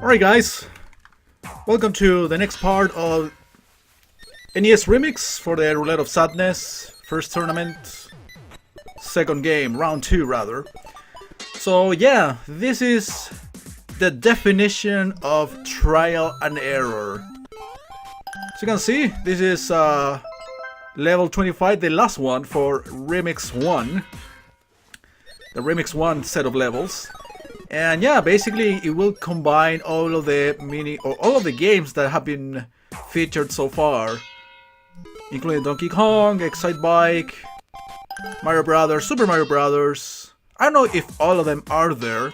Alright guys, welcome to the next part of NES Remix for the Roulette of Sadness. First tournament, second game, round 2 rather. So yeah, this is the definition of trial and error. As you can see, this is level 25, the last one for Remix 1. The Remix 1 set of levels. And yeah, basically it will combine all of the games that have been featured so far, including Donkey Kong, Excite Bike, Mario Brothers, Super Mario Brothers. I don't know if all of them are there,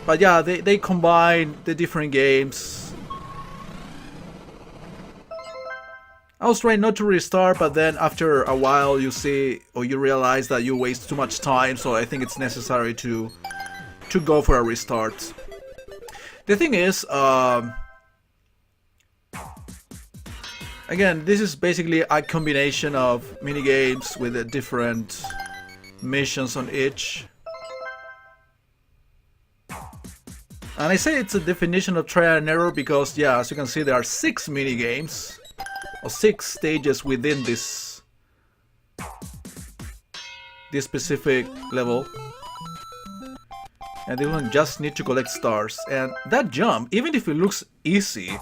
but yeah, they combine the different games. I was trying not to restart, but then after a while you see or you realize that you waste too much time, so I think it's necessary to go for a restart. The thing is, again, this is basically a combination of minigames with different missions on each. And I say it's a definition of trial and error because, yeah, as you can see, there are 6 minigames, or 6 stages within this specific level. And they will just need to collect stars. And that jump, even if it looks easy,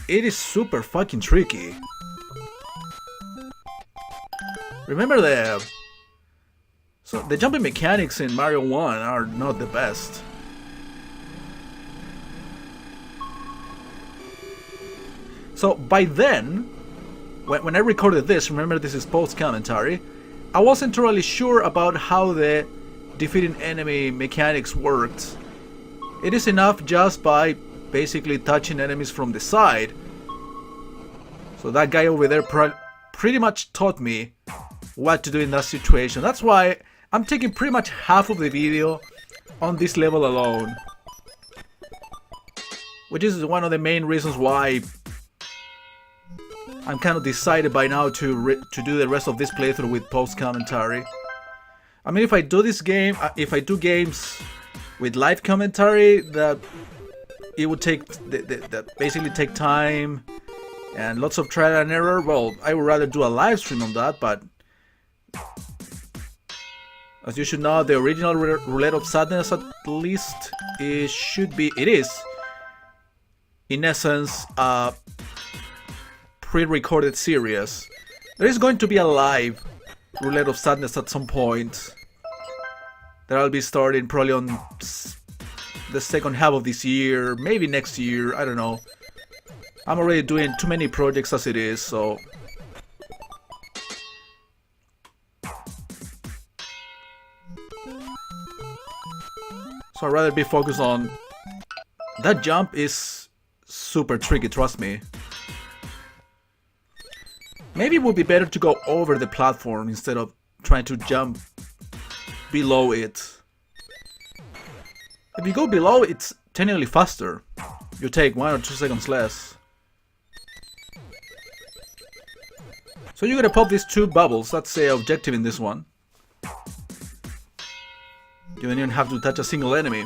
it is super fucking tricky. Remember the jumping mechanics in Mario 1 are not the best. So by then, when I recorded this, remember this is post-commentary, I wasn't totally sure about how the defeating enemy mechanics worked. It is enough just by basically touching enemies from the side. So that guy over there pretty much taught me what to do in that situation. That's why I'm taking pretty much half of the video on this level alone, which is one of the main reasons why I'm kind of decided by now to do the rest of this playthrough with post-commentary. I mean, if I do this game, if I do games with live commentary, that it would take that basically take time and lots of trial and error. Well, I would rather do a live stream on that, but as you should know, the original Roulette of Sadness, at least, it is in essence a pre-recorded series. There is going to be a live Roulette of Sadness at some point that I'll be starting probably on the second half of this year, maybe next year, I don't know. I'm already doing too many projects as it is, so I'd rather be focused on that jump. Is super tricky, trust me. Maybe it would be better to go over the platform instead of trying to jump below it. If you go below, it's technically faster. You take 1 or 2 seconds less. So you gotta pop these 2 bubbles. That's the objective in this one. You don't even have to touch a single enemy.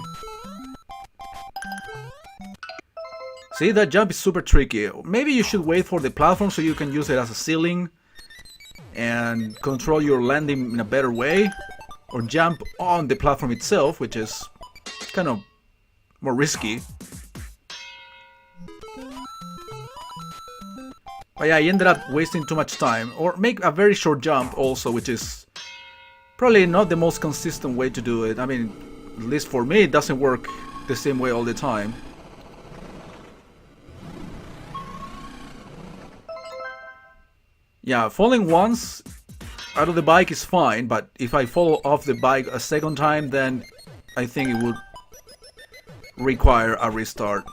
See, that jump is super tricky. Maybe you should wait for the platform so you can use it as a ceiling and control your landing in a better way, or jump on the platform itself, which is kind of more risky. But yeah, I ended up wasting too much time, or make a very short jump also, which is probably not the most consistent way to do it. I mean, at least for me, it doesn't work the same way all the time. Yeah, falling once out of the bike is fine, but if I fall off the bike a second time, then I think it would require a restart.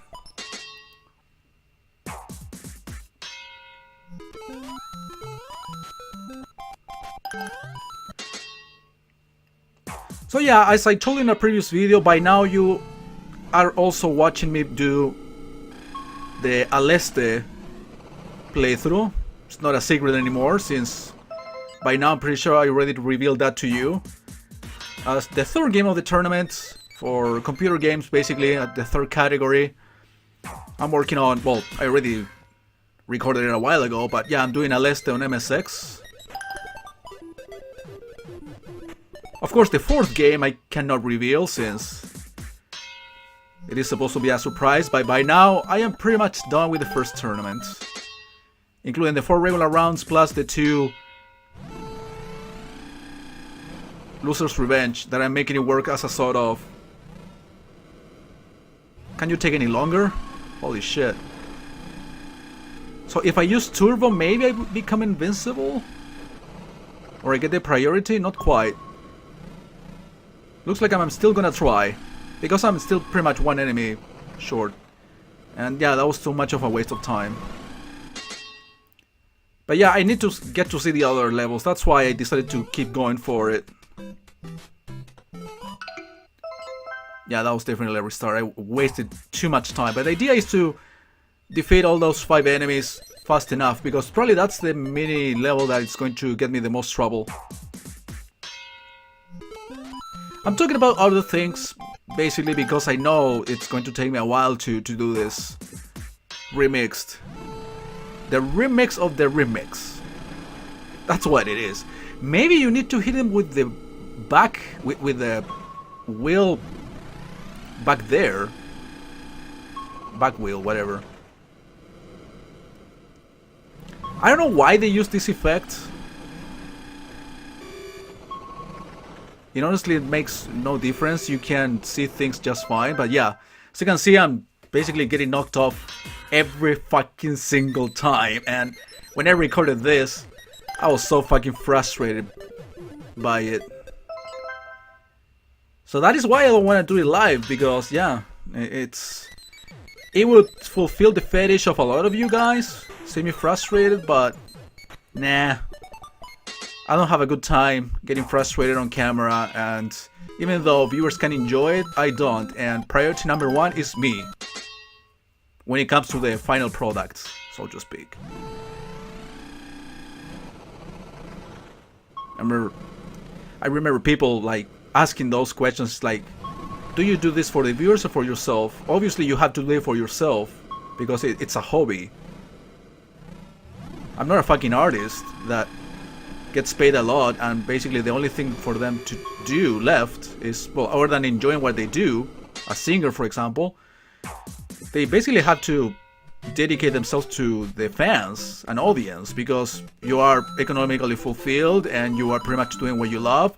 So yeah, as I told you in a previous video, by now you are also watching me do the Aleste playthrough. It's not a secret anymore, since by now I'm pretty sure I already revealed that to you. As the third game of the tournament, for computer games, basically, at the third category. I'm working on, well, I already recorded it a while ago, but yeah, I'm doing a list on MSX. Of course, the fourth game I cannot reveal since it is supposed to be a surprise, but by now I am pretty much done with the first tournament, including the 4 regular rounds plus the 2 Loser's Revenge that I'm making it work as a sort of... Can you take any longer? Holy shit. So if I use Turbo, maybe I become invincible? Or I get the priority? Not quite. Looks like I'm still gonna try, because I'm still pretty much one enemy short. And yeah, that was too much of a waste of time. But yeah, I need to get to see the other levels. That's why I decided to keep going for it. Yeah, that was definitely a restart. I wasted too much time. But the idea is to defeat all those 5 enemies fast enough, because probably that's the mini level that is going to get me the most trouble. I'm talking about other things, basically because I know it's going to take me a while to do this. Remixed. The remix of the remix. That's what it is. Maybe you need to hit him with the back, with the wheel back there. Back wheel, whatever. I don't know why they use this effect. It honestly makes no difference. You can see things just fine. But yeah, as you can see, I'm basically getting knocked off every fucking single time. And when I recorded this, I was so fucking frustrated by it. So that is why I don't want to do it live. Because yeah, it would fulfill the fetish of a lot of you guys. See me frustrated, but nah. I don't have a good time getting frustrated on camera, and even though viewers can enjoy it, I don't, and priority number 1 is me when it comes to the final product, so to speak. I remember people like asking those questions like, do you do this for the viewers or for yourself? Obviously you have to do it for yourself, because it's a hobby. I'm not a fucking artist that gets paid a lot, and basically the only thing for them to do left is, well, other than enjoying what they do, a singer for example, they basically have to dedicate themselves to the fans and audience, because you are economically fulfilled and you are pretty much doing what you love.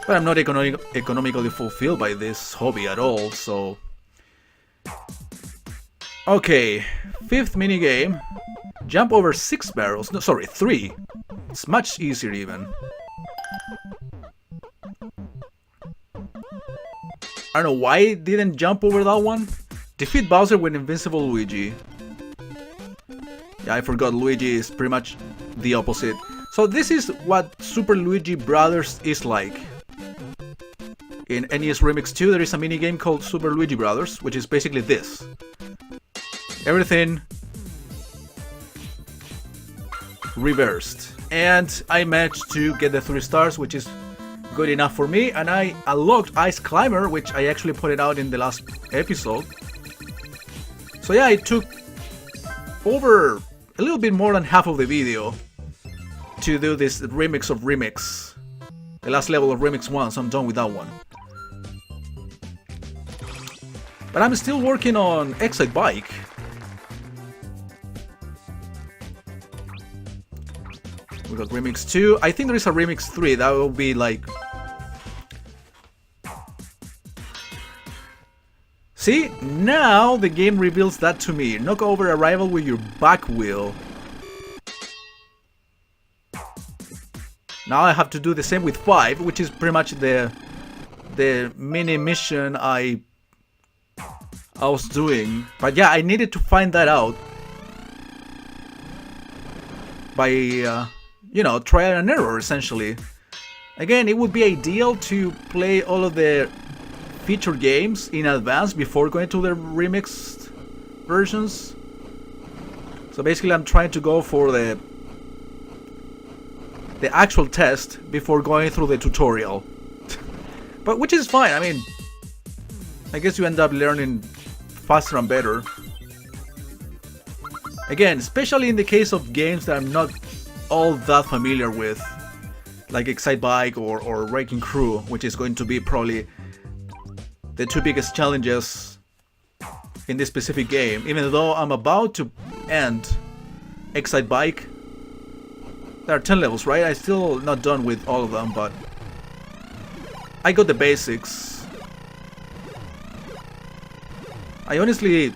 But I'm not economically fulfilled by this hobby at all, so... Okay, 5th minigame. Jump over 6 barrels. No, sorry, 3. It's much easier even. I don't know why I didn't jump over that one. Defeat Bowser with Invincible Luigi. Yeah, I forgot Luigi is pretty much the opposite. So this is what Super Luigi Brothers is like. In NES Remix 2 there is a minigame called Super Luigi Brothers, which is basically this. Everything reversed. And I managed to get the 3 stars, which is good enough for me. And I unlocked Ice Climber, which I actually put it out in the last episode. So yeah, it took over a little bit more than half of the video to do this remix of Remix. The last level of Remix 1, so I'm done with that one. But I'm still working on Excite Bike. We got Remix 2. I think there is a Remix 3. That will be like... See? Now the game reveals that to me. Knock over a rival with your back wheel. Now I have to do the same with 5, which is pretty much the mini mission I was doing. But yeah, I needed to find that out by, you know, trial and error, essentially. Again, it would be ideal to play all of the feature games in advance before going to the remixed versions. So basically I'm trying to go for the the actual test before going through the tutorial. But which is fine. I mean, I guess you end up learning faster and better. Again, especially in the case of games that I'm not all that familiar with, like Excitebike or Wrecking Crew, which is going to be probably the two biggest challenges in this specific game. Even though I'm about to end Excitebike, there are 10 levels, right? I'm still not done with all of them, but I got the basics. I honestly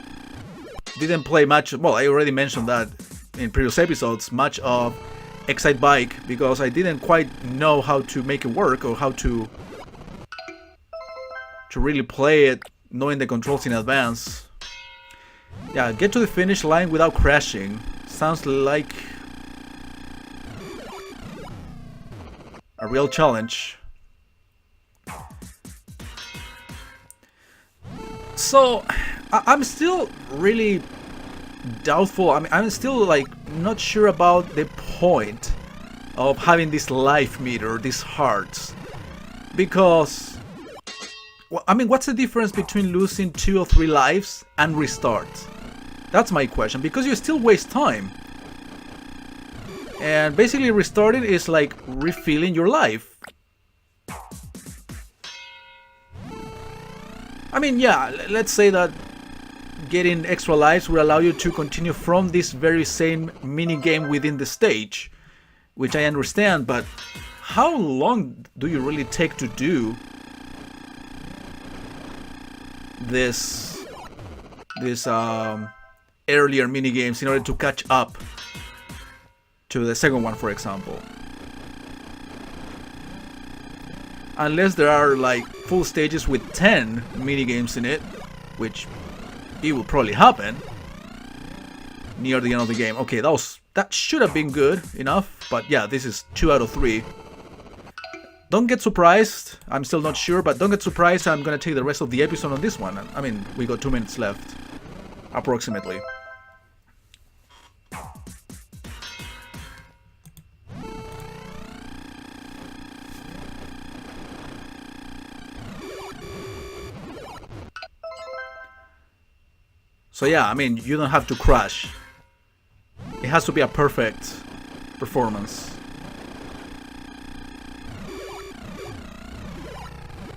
didn't play much, well, I already mentioned that in previous episodes, much of Excitebike, because I didn't quite know how to make it work or how to really play it, knowing the controls in advance. Yeah, get to the finish line without crashing. Sounds like a real challenge. So, I'm still really doubtful. I mean, I'm still like not sure about the point of having this life meter, these hearts, because, well, I mean, what's the difference between losing 2 or 3 lives and restart? That's my question, because you still waste time. And basically restarting is like refilling your life. I mean, yeah, let's say that getting extra lives will allow you to continue from this very same mini game within the stage, which I understand, but how long do you really take to do this earlier mini games in order to catch up to the second one, for example? Unless there are like full stages with 10 mini games in it, which it will probably happen near the end of the game. Okay, that should have been good enough, but yeah, this is 2 out of 3. Don't get surprised, I'm still not sure, but don't get surprised, I'm gonna take the rest of the episode on this one. I mean, we got 2 minutes left, approximately. So yeah, I mean, you don't have to crash. It has to be a perfect performance.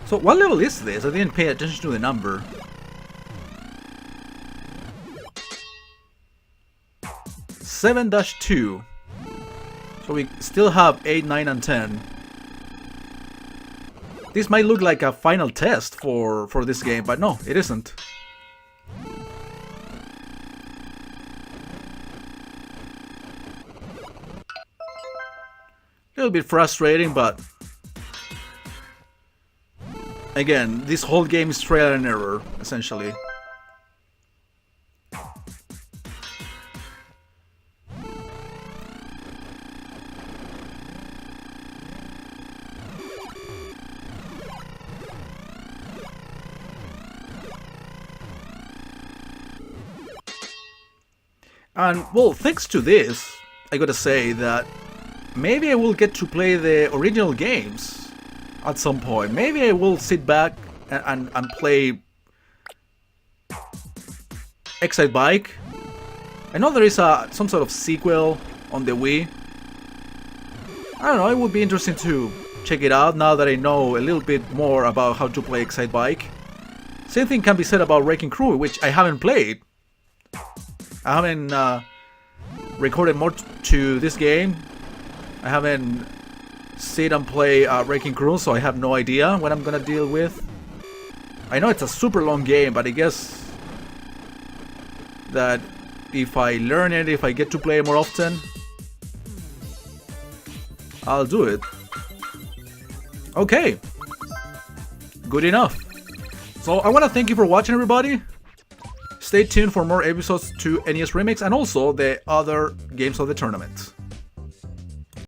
So what level is this? I didn't pay attention to the number. 7-2. So we still have 8, 9, and 10. This might look like a final test for this game, but no, it isn't. A little bit frustrating, but again, this whole game is trial and error, essentially. And well, thanks to this, I gotta say that maybe I will get to play the original games at some point. Maybe I will sit back and play Excitebike. I know there is some sort of sequel on the Wii. I don't know, it would be interesting to check it out now that I know a little bit more about how to play Excitebike. Same thing can be said about Wrecking Crew, which I haven't played. I haven't recorded more to this game. I haven't sit and play Wrecking Crew, so I have no idea what I'm gonna deal with. I know it's a super long game, but I guess that if I learn it, if I get to play it more often, I'll do it. Okay. Good enough. So I want to thank you for watching, everybody. Stay tuned for more episodes to NES Remix and also the other games of the tournament.